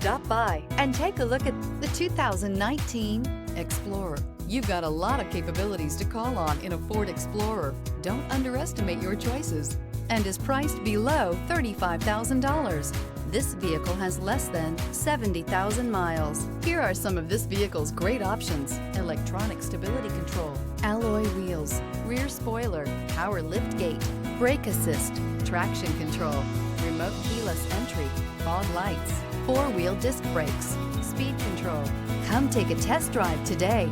Stop by and take a look at the 2019 Explorer. You've got a lot of capabilities to call on in a Ford Explorer. Don't underestimate your choices, and is priced below $35,000. This vehicle has less than 70,000 miles. Here are some of this vehicle's great options: electronic stability control, alloy wheels, rear spoiler, power liftgate, brake assist, traction control, remote keyless entry, fog lights, four-wheel disc brakes, speed control. Come take a test drive today.